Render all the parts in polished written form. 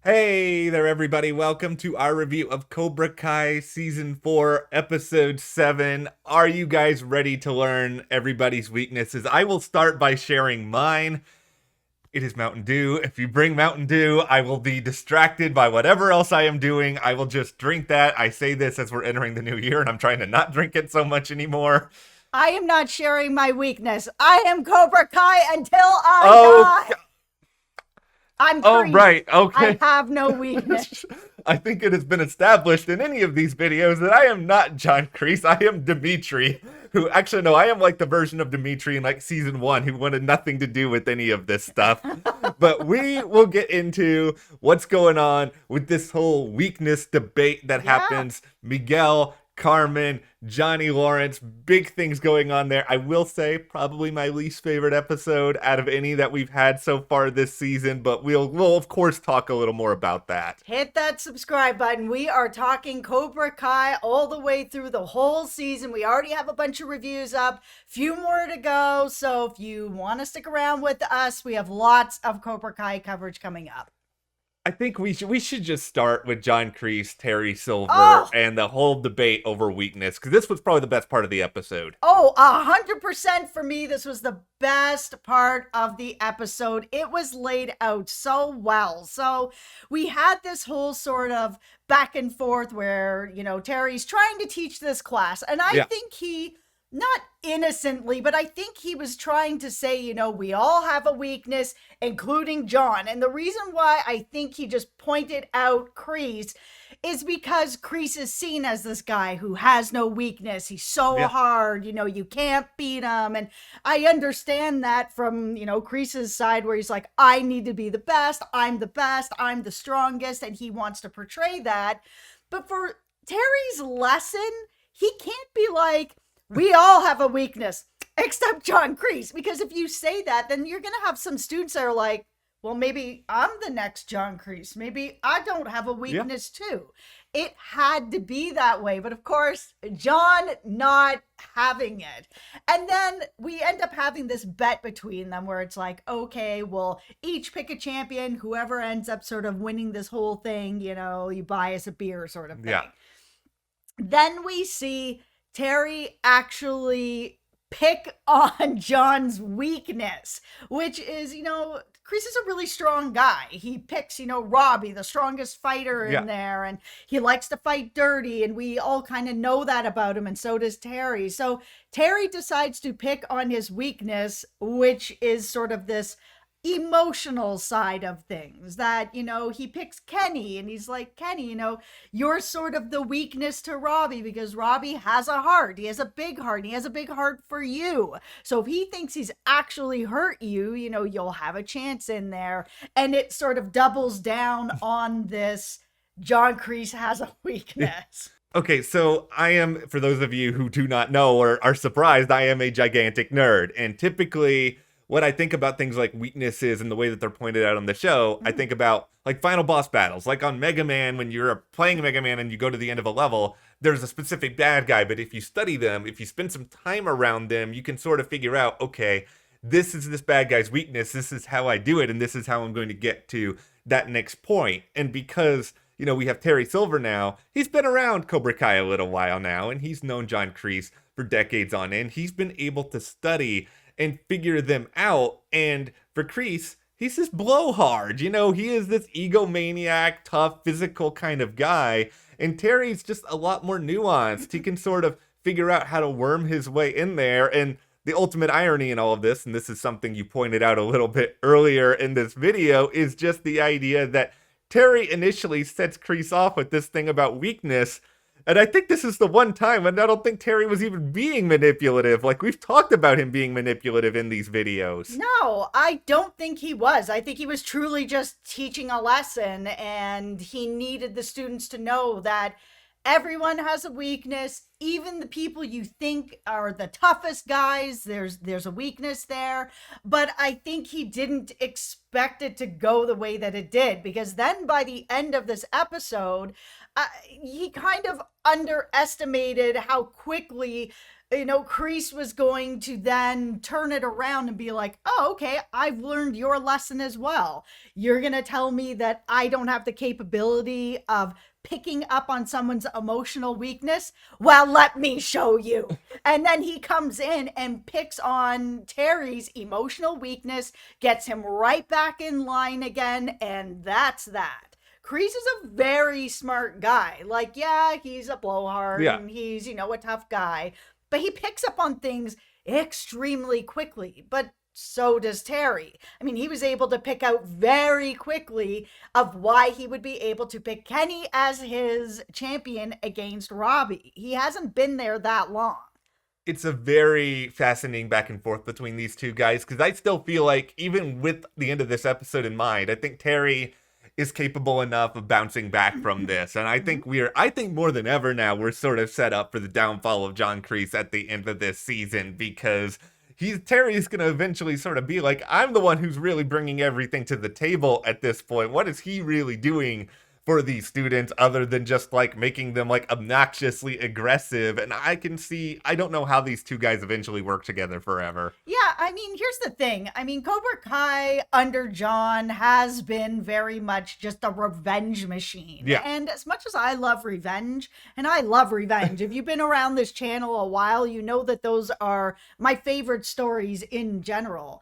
Hey there, everybody. Welcome to our review of Cobra Kai Season 4, Episode 7. Are you guys ready to learn everybody's weaknesses? I will start by sharing mine. It is Mountain Dew. If you bring Mountain Dew, I will be distracted by whatever else I am doing. I will just drink that. I say this as we're entering the new year, and I'm trying to not drink it so much anymore. I am not sharing my weakness. I am Cobra Kai until Oh, I die. I'm Kreese. right. Okay. I have no weakness. I think it has been established in any of these videos that I am not John Kreese. I am Dimitri, who actually, no, I am like the version of Dimitri in like season 1 who wanted nothing to do with any of this stuff. But we will get into what's going on with this whole weakness debate that happens. Miguel, Carmen, Johnny Lawrence, big things going on there. I will say probably my least favorite episode out of any that we've had so far this season, but we'll of course talk a little more about that. Hit that subscribe button. We are talking Cobra Kai all the way through the whole season. We already have a bunch of reviews up, few more to go. So if you want to stick around with us, we have lots of Cobra Kai coverage coming up. I think we should just start with John Kreese, Terry Silver, and the whole debate over weakness, because this was probably the best part of the episode. 100% for me. This was the best part of the episode. It was laid out so well. So we had this whole sort of back and forth where, Terry's trying to teach this class. And I think he, not innocently, but I think he was trying to say, we all have a weakness, including John. And the reason why I think he just pointed out Kreese is because Kreese is seen as this guy who has no weakness. He's so hard, you can't beat him. And I understand that from, Kreese's side where he's like, I need to be the best, I'm the strongest, and he wants to portray that. But for Terry's lesson, he can't be like, we all have a weakness, except John Kreese. Because if you say that, then you're going to have some students that are like, well, maybe I'm the next John Kreese. Maybe I don't have a weakness too. It had to be that way. But of course, John not having it. And then we end up having this bet between them where it's like, okay, we'll each pick a champion. Whoever ends up sort of winning this whole thing, you buy us a beer sort of thing. Yeah. Then we see Terry actually pick on John's weakness, which is, Kreese is a really strong guy. He picks, Robbie, the strongest fighter in there, and he likes to fight dirty, and we all kind of know that about him, and so does Terry. So Terry decides to pick on his weakness, which is sort of this emotional side of things that, he picks Kenny and he's like, Kenny, you're sort of the weakness to Robbie because Robbie has a heart. He has a big heart. He has a big heart for you. So if he thinks he's actually hurt you, you'll have a chance in there. And it sort of doubles down on this John Kreese has a weakness. Okay, so I am, for those of you who do not know or are surprised, I am a gigantic nerd. And typically when I think about things like weaknesses and the way that they're pointed out on the show, I think about like final boss battles. Like on Mega Man, when you're playing Mega Man and you go to the end of a level, there's a specific bad guy. But if you study them, if you spend some time around them, you can sort of figure out, okay, this is this bad guy's weakness. This is how I do it. And this is how I'm going to get to that next point. And because, we have Terry Silver now, he's been around Cobra Kai a little while now, and he's known John Kreese for decades on end. He's been able to study and figure them out. And for Kreese, he's this blowhard. He is this egomaniac, tough, physical kind of guy. And Terry's just a lot more nuanced. He can sort of figure out how to worm his way in there. And the ultimate irony in all of this, and this is something you pointed out a little bit earlier in this video, is just the idea that Terry initially sets Kreese off with this thing about weakness. And I think this is the one time, and I don't think Terry was even being manipulative. Like, we've talked about him being manipulative in these videos. No, I don't think he was. I think he was truly just teaching a lesson, and he needed the students to know that everyone has a weakness. Even the people you think are the toughest guys, there's a weakness there. But I think he didn't expect it to go the way that it did, because then by the end of this episode, he kind of underestimated how quickly Kreese was going to then turn it around and be like, oh, okay, I've learned your lesson as well. You're going to tell me that I don't have the capability of picking up on someone's emotional weakness? Well, let me show you. And then he comes in and picks on Terry's emotional weakness, gets him right back in line again, and that's that. Kreese is a very smart guy. Like, yeah, he's a blowhard Yeah. and he's, a tough guy, but he picks up on things extremely quickly. But so does Terry. I mean, he was able to pick out very quickly of why he would be able to pick Kenny as his champion against Robbie. He hasn't been there that long. It's a very fascinating back and forth between these two guys, because I still feel like, even with the end of this episode in mind, I think Terry is capable enough of bouncing back from this. And I think more than ever now, we're sort of set up for the downfall of John Kreese at the end of this season, because Terry's going to eventually sort of be like, I'm the one who's really bringing everything to the table at this point. What is he really doing for these students other than just like making them like obnoxiously aggressive? And I don't know how these two guys eventually work together forever. Yeah, I mean, here's the thing. I mean, Cobra Kai under John has been very much just a revenge machine. Yeah. And as much as I love revenge, and I love revenge, if you've been around this channel a while, you know that those are my favorite stories in general.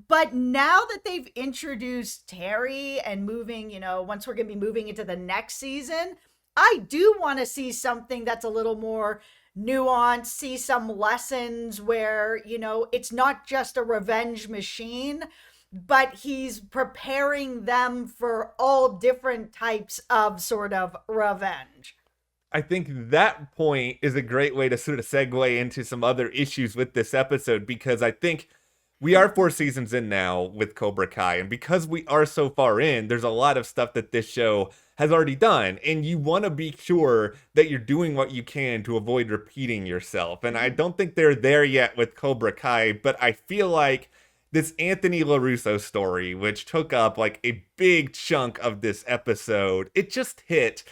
But now that they've introduced Terry and moving, once we're going to be moving into the next season, I do want to see something that's a little more nuanced, see some lessons where, it's not just a revenge machine, but he's preparing them for all different types of sort of revenge. I think that point is a great way to sort of segue into some other issues with this episode, because I think we are 4 seasons in now with Cobra Kai, and because we are so far in, there's a lot of stuff that this show has already done, and you want to be sure that you're doing what you can to avoid repeating yourself. And I don't think they're there yet with Cobra Kai, but I feel like this Anthony LaRusso story, which took up like a big chunk of this episode, it just hit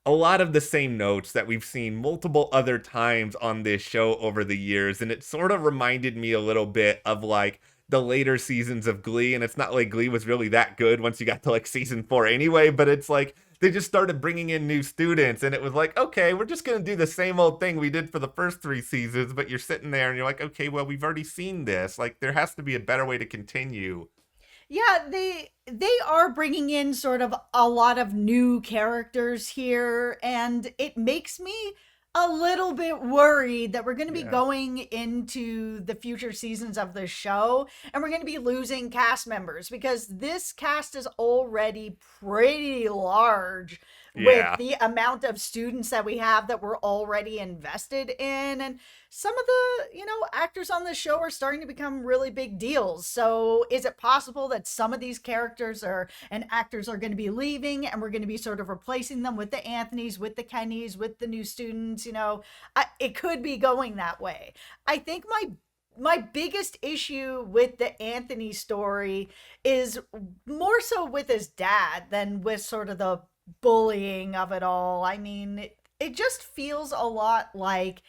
a lot of the same notes that we've seen multiple other times on this show over the years. And it sort of reminded me a little bit of like the later seasons of Glee. And it's not like Glee was really that good once you got to like season 4 anyway, but it's like they just started bringing in new students, and it was like, okay, we're just going to do the same old thing we did for the first 3 seasons. But you're sitting there and you're like, okay, well, we've already seen this. Like, there has to be a better way to continue. Yeah, they are bringing in sort of a lot of new characters here, and it makes me a little bit worried that we're going to be going into the future seasons of the show and we're going to be losing cast members, because this cast is already pretty large with the amount of students that we have that we're already invested in. And some of the, actors on the show are starting to become really big deals. So is it possible that some of these characters and actors are going to be leaving, and we're going to be sort of replacing them with the Anthonys, with the Kennys, with the new students? It could be going that way. I think my biggest issue with the Anthony story is more so with his dad than with sort of the bullying of it all. I mean, it just feels a lot like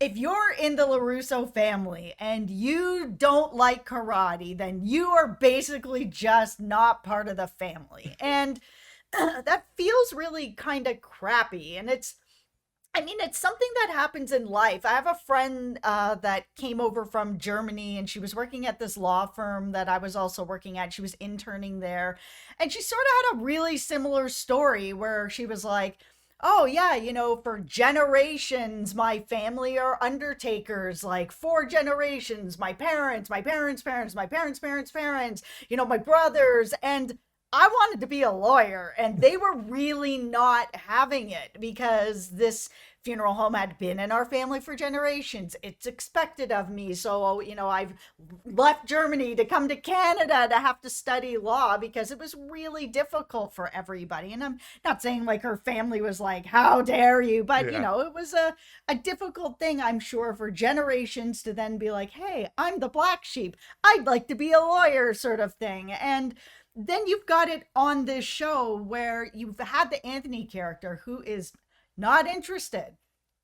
if you're in the LaRusso family and you don't like karate, then you are basically just not part of the family. And that feels really kind of crappy. And it's something that happens in life. I have a friend that came over from Germany, and she was working at this law firm that I was also working at. She was interning there, and she sort of had a really similar story where she was like, oh yeah, for generations, my family are undertakers, like 4 generations, my parents, my parents' parents, my parents' parents' parents, my brothers. And I wanted to be a lawyer, and they were really not having it because this funeral home had been in our family for generations. It's expected of me. So, I've left Germany to come to Canada to have to study law because it was really difficult for everybody. And I'm not saying like her family was like, how dare you? But, it was a difficult thing, I'm sure, for generations to then be like, hey, I'm the black sheep. I'd like to be a lawyer, sort of thing. And then you've got it on this show where you've had the Anthony character who is not interested.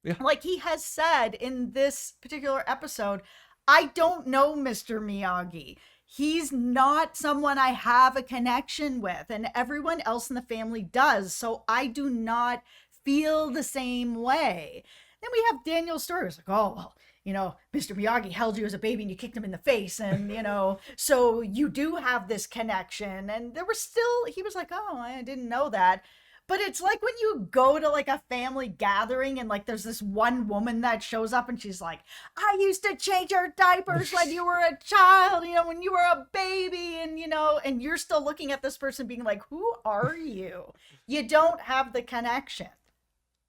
Yeah. Like he has said in this particular episode, I don't know Mr. Miyagi. He's not someone I have a connection with, and everyone else in the family does. So I do not feel the same way. Then we have Daniel's story. It's like, oh, well, Mr. Miyagi held you as a baby and you kicked him in the face. And, so you do have this connection. And he was like, oh, I didn't know that. But it's like when you go to like a family gathering and like there's this one woman that shows up and she's like, I used to change your diapers when you were a child, when you were a baby, and and you're still looking at this person being like, who are you? You don't have the connection.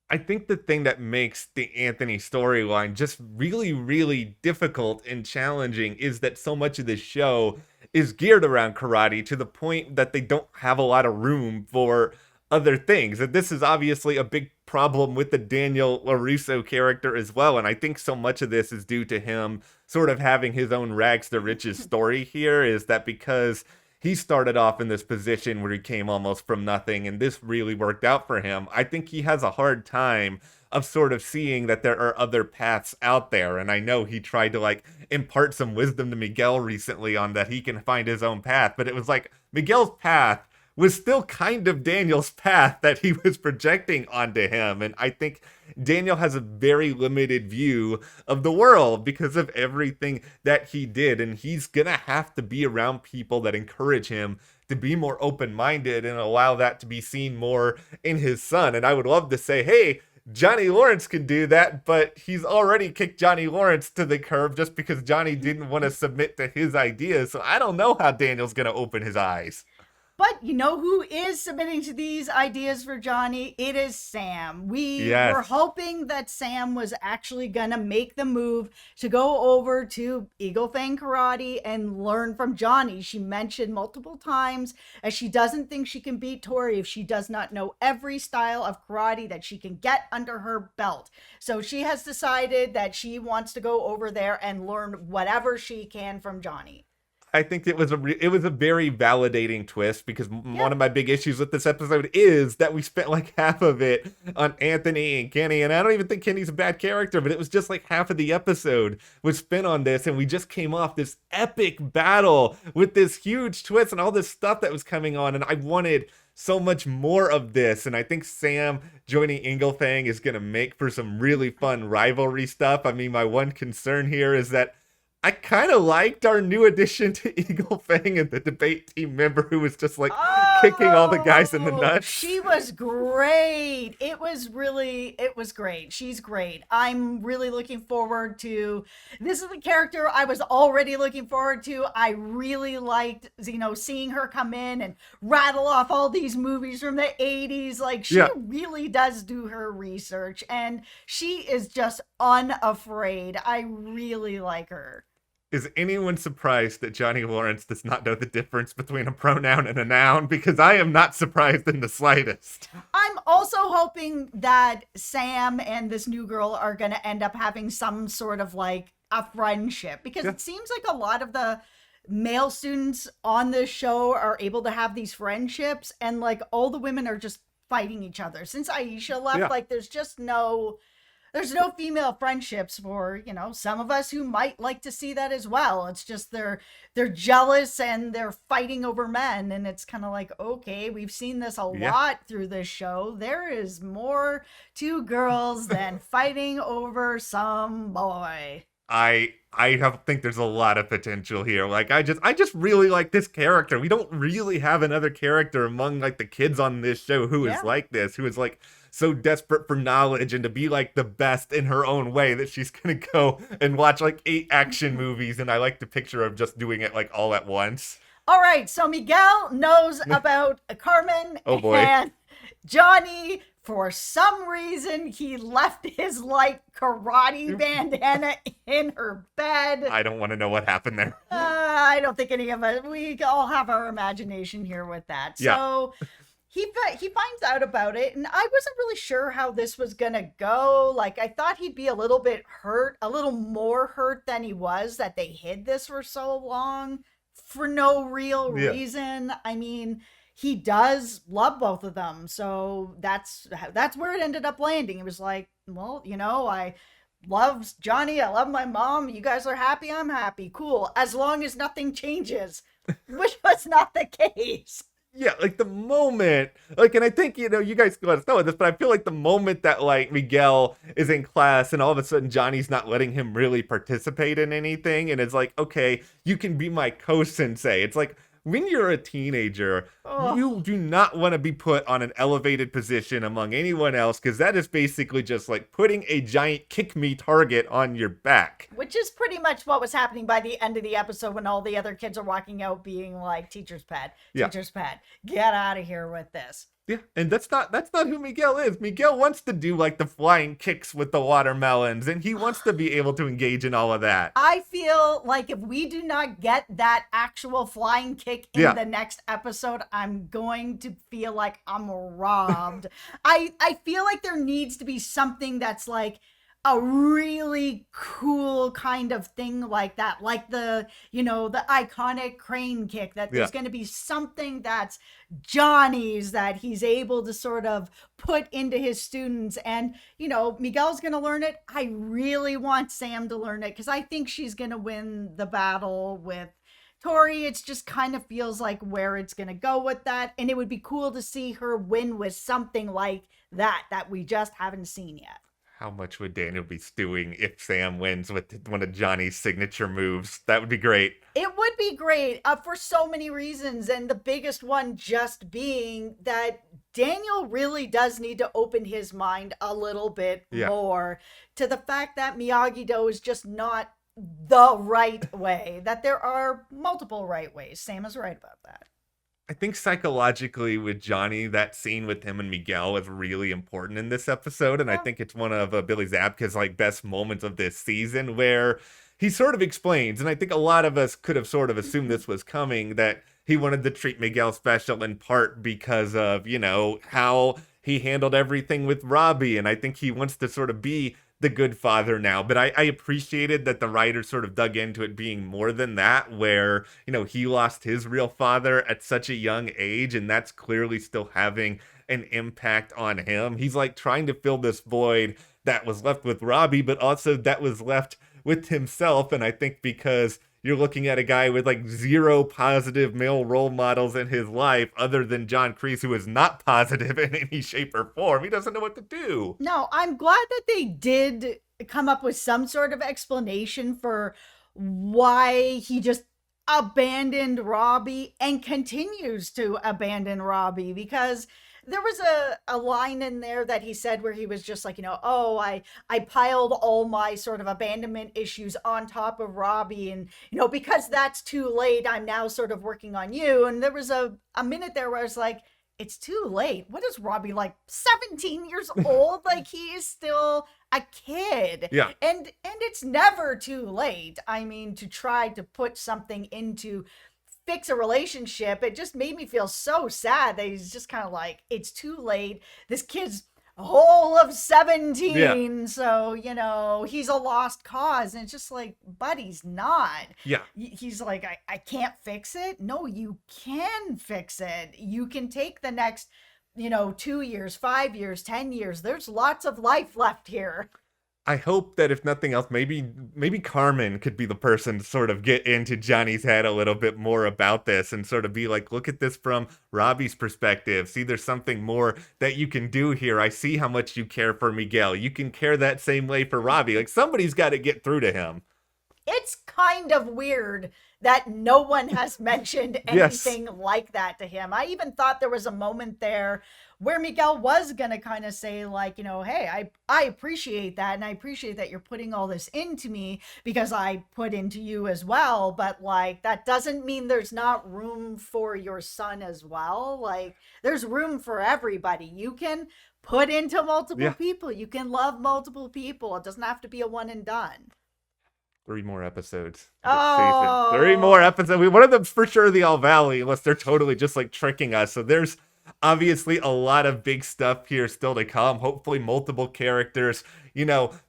I think the thing that makes the Anthony storyline just really, really difficult and challenging is that so much of this show is geared around karate to the point that they don't have a lot of room for other things. And this is obviously a big problem with the Daniel LaRusso character as well. And I think so much of this is due to him sort of having his own rags to riches story here, is that because he started off in this position where he came almost from nothing, and this really worked out for him. I think he has a hard time of sort of seeing that there are other paths out there. And I know he tried to like impart some wisdom to Miguel recently on that he can find his own path, but it was like Miguel's path was still kind of Daniel's path that he was projecting onto him. And I think Daniel has a very limited view of the world because of everything that he did. And he's gonna have to be around people that encourage him to be more open-minded and allow that to be seen more in his son. And I would love to say, hey, Johnny Lawrence can do that, but he's already kicked Johnny Lawrence to the curb just because Johnny didn't want to submit to his ideas. So I don't know how Daniel's gonna open his eyes. But you know who is submitting to these ideas for Johnny? It is Sam. We were hoping that Sam was actually going to make the move to go over to Eagle Fang Karate and learn from Johnny. She mentioned multiple times as she doesn't think she can beat Tori if she does not know every style of karate that she can get under her belt. So she has decided that she wants to go over there and learn whatever she can from Johnny. I think it was a very validating twist because one of my big issues with this episode is that we spent like half of it on Anthony and Kenny, and I don't even think Kenny's a bad character, but it was just like half of the episode was spent on this, and we just came off this epic battle with this huge twist and all this stuff that was coming on, and I wanted so much more of this. And I think Sam joining Eagle Fang is going to make for some really fun rivalry stuff. I mean, my one concern here is that I kind of liked our new addition to Eagle Fang and the debate team member who was just like kicking all the guys in the nuts. She was great. It was great. She's great. I'm really looking forward to, this is the character I was already looking forward to. I really liked, seeing her come in and rattle off all these movies from the 80s. Like she really does do her research and she is just unafraid. I really like her. Is anyone surprised that Johnny Lawrence does not know the difference between a pronoun and a noun? Because I am not surprised in the slightest. I'm also hoping that Sam and this new girl are going to end up having some sort of like a friendship, because it seems like a lot of the male students on this show are able to have these friendships, and like all the women are just fighting each other. Since Aisha left, like there's no female friendships for, some of us who might like to see that as well. It's just they're jealous and they're fighting over men. And it's kind of like, okay, we've seen this a lot through this show. There is more to girls than fighting over some boy. I think there's a lot of potential here. Like, I just really like this character. We don't really have another character among like the kids on this show who is like this, who is like so desperate for knowledge and to be like the best in her own way that she's gonna go and watch like 8 action movies. And I like the picture of just doing it like all at once. All right, so Miguel knows about Carmen and Johnny. For some reason, he left his like karate bandana in her bed. I don't want to know what happened there. I don't think any of us, we all have our imagination here with that. So he finds out about it, and I wasn't really sure how this was gonna go. Like, I thought he'd be a little bit hurt, a little more hurt than he was, that they hid this for so long for no real reason. I mean, he does love both of them. So that's where it ended up landing. It was like, well, I love Johnny, I love my mom, you guys are happy, I'm happy, cool, as long as nothing changes, which was not the case. Yeah, like the moment, like, and I think, you guys let us know this, but I feel like the moment that, like, Miguel is in class and all of a sudden Johnny's not letting him really participate in anything, and it's like, okay, you can be my co-sensei. It's like, when you're a teenager, you do not want to be put on an elevated position among anyone else, because that is basically just like putting a giant kick me target on your back. Which is pretty much what was happening by the end of the episode when all the other kids are walking out being like, teacher's pet, get out of here with this. Yeah, and that's not who Miguel is. Miguel wants to do like the flying kicks with the watermelons, and he wants to be able to engage in all of that. I feel like if we do not get that actual flying kick in the next episode, I'm going to feel like I'm robbed. I feel like there needs to be something that's like a really cool kind of thing like that, like the iconic crane kick, that there's going to be something that's Johnny's that he's able to sort of put into his students. And Miguel's going to learn it. I really want Sam to learn it because I think she's going to win the battle with Tori. It's just kind of feels like where it's going to go with that, and it would be cool to see her win with something like that we just haven't seen yet. How much would Daniel be stewing if Sam wins with one of Johnny's signature moves? That would be great. It would be great for so many reasons. And the biggest one just being that Daniel really does need to open his mind a little bit more to the fact that Miyagi-Do is just not the right way, that there are multiple right ways. Sam is right about that. I think psychologically with Johnny, that scene with him and Miguel is really important in this episode. And I think it's one of Billy Zabka's like best moments of this season where he sort of explains, and I think a lot of us could have sort of assumed this was coming, that he wanted to treat Miguel special in part because of, how he handled everything with Robbie. And I think he wants to sort of be the good father now. But I appreciated that the writers sort of dug into it being more than that, where, he lost his real father at such a young age, and that's clearly still having an impact on him. He's like trying to fill this void that was left with Robbie, but also that was left with himself. And I think because you're looking at a guy with like zero positive male role models in his life other than John Kreese, who is not positive in any shape or form. He doesn't know what to do. No, I'm glad that they did come up with some sort of explanation for why he just abandoned Robbie and continues to abandon Robbie, because there was a line in there that he said where he was just like, I piled all my sort of abandonment issues on top of Robbie, and, because that's too late, I'm now sort of working on you. And there was a minute there where I was like, it's too late. What is Robbie, like 17 years old? Like, he is still a kid. Yeah. And it's never too late. I mean, to try to put something into fix a relationship, it just made me feel so sad that he's just kind of like, it's too late. This kid's whole of 17, so he's a lost cause. And it's just like, but he's not. He's like, I can't fix it. No, you can fix it. You can take the next 2 years, 5 years, 10 years. There's lots of life left here. I hope that if nothing else, maybe Carmen could be the person to sort of get into Johnny's head a little bit more about this and sort of be like, look at this from Robbie's perspective. See, there's something more that you can do here. I see how much you care for Miguel. You can care that same way for Robbie. Like, somebody's got to get through to him. It's kind of weird that no one has mentioned anything like that to him. I even thought there was a moment there where Miguel was going to kind of say like, hey, I appreciate that. And I appreciate that you're putting all this into me because I put into you as well. But like, that doesn't mean there's not room for your son as well. Like, there's room for everybody. You can put into multiple people. You can love multiple people. It doesn't have to be a one and done. 3 more episodes. Oh. 3 more episodes. One of them's for sure the All Valley, unless they're totally just like tricking us. So there's obviously a lot of big stuff here still to come. Hopefully multiple characters,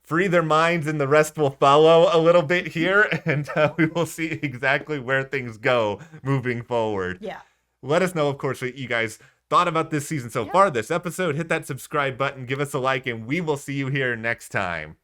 free their minds, and the rest will follow a little bit here. And we will see exactly where things go moving forward. Yeah. Let us know, of course, what you guys thought about this season so far, this episode. Hit that subscribe button, give us a like, and we will see you here next time.